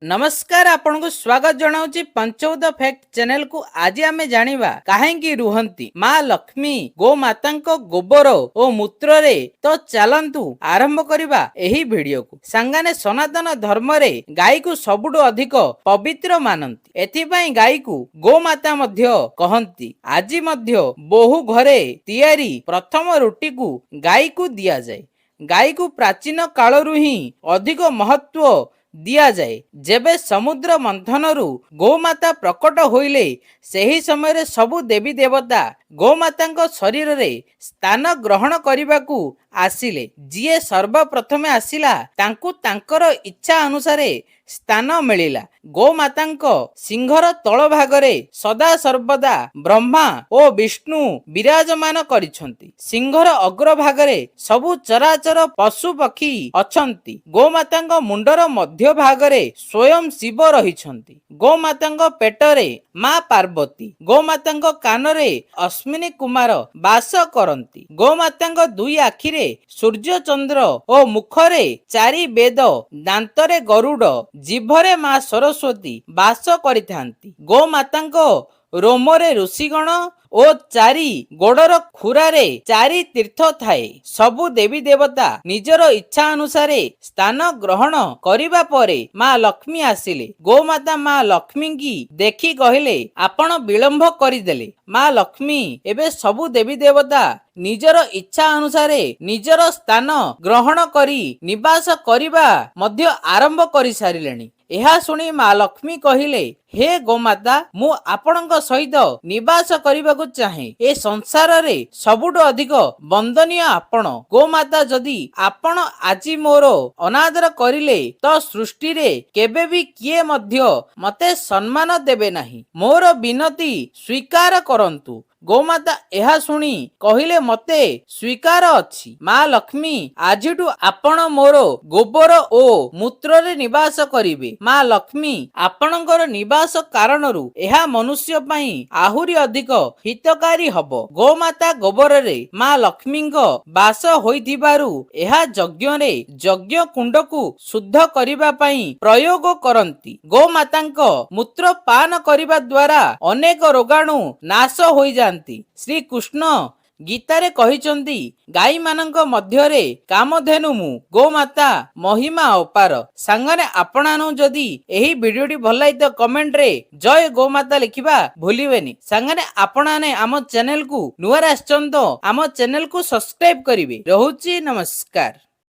नमस्कार आपन को स्वागत जनाऊँ पंचौद फैक्ट चैनल को। आज आमे जानिबा काहेकि रुहंती माँ लक्ष्मी गोमाता गोबर और मूत्र रे। तो चलंतु आरंभ करिबा एही वीडियो को। सांगाने सनातन धर्म रे गाय को सबुठु अधिक पवित्र मानंती। एथिपाई गाय को गोमाता मध्य कहंती। आज मध्य बहु घरे तियारी प्रथम रोटी को गाय को दिया जाए। गाय को प्राचीन कालरु ही अधिक महत्व दिया जाए। जेबे समुद्र मंथनरु गोमाता प्रकट होइले सेही समय सबु देवी देवता गोमाता शरीर रे स्थान ग्रहण करने आसिले। जीए सर्वप्रथम आसिला तांकु तांकर इच्छा अनुसार स्थान मिलिला। गोमाता सिंहर तल भागरे सदा सर्वदा ब्रह्मा और विष्णु विराजमान करिछंती। सिंहर अग्र भागरे सबु चराचर पशु पक्षी अछंती। गोमाता मुंडर मध्य भागरे स्वयं शिव रहिछंती। गोमाता पेटरे माँ पार्वती। गोमाता कानरे अश्विनी कुमार बास करंती। गोमाता दुई आखिरे सूर्य चंद्र और मुखरे चारि वेद, दांतरे गरुड़, जिभरे माँ सरस्वती बास करिथांती। गोमाता रोमरे ऋषिगण ओ चारि गोड़र खुरारे चारि तीर्थ थाए। सबु देवी देवता निजर इच्छा अनुसार स्थान ग्रहण करिबा परे माँ लक्ष्मी आसिले। गोमाता माँ लक्ष्मी की देखी कहिले आपण विलंब करिदेले। माँ लक्ष्मी एबे सबु देवी देवता निजर इच्छा अनुसार निजर स्थान ग्रहण करी निवास करिबा मध्य आरंभ करि सारिलेनी। एहा सुनी माँ लक्ष्मी कहिले, हे गोमाता मु आपणक सहित निवास करने चाहे। ए संसार रे सबुठु अधिक वंदनीय आपण। गोमाता जदि आपण आज मोर अनादर करिले तो सृष्टि रे केबे भी किए मध्य मते सम्मान देबे नाही। मोर विनती स्वीकार करंतु। गोमाता एहा सुनी कहिले मते स्वीकार अछि। माँ लक्ष्मी आजिठु आपण मोर गोबर ओ मूत्र रे निवास करिवे। माँ लक्ष्मी आपणकर निवास कारणरु एहा मनुष्य पई आहुरी अधिक हितकारी हबो। गोमाता गोबर रे माँ लक्ष्मी बास होइथिबारु एहा यज्ञ रे यज्ञ कुंड को शुद्ध करिबा पई प्रयोग करंती। गोमातांक मूत्र पान करिबा द्वारा अनेक रोगाणु नाश होई श्री कृष्ण गीतारे कहिचंती, गाई मानक मध्यरे कामधेनु मु गोमाता महिमा अपार। सांगने आपणानु जदि एही वीडियोटी भल लाइ तो कमेंट रे जय गोमाता लिखिबा भूलिबेनी। सांगने आपणाने आम चैनल को नुआर आछंतो आम चैनल को सब्सक्राइब करिवे। रहुची नमस्कार।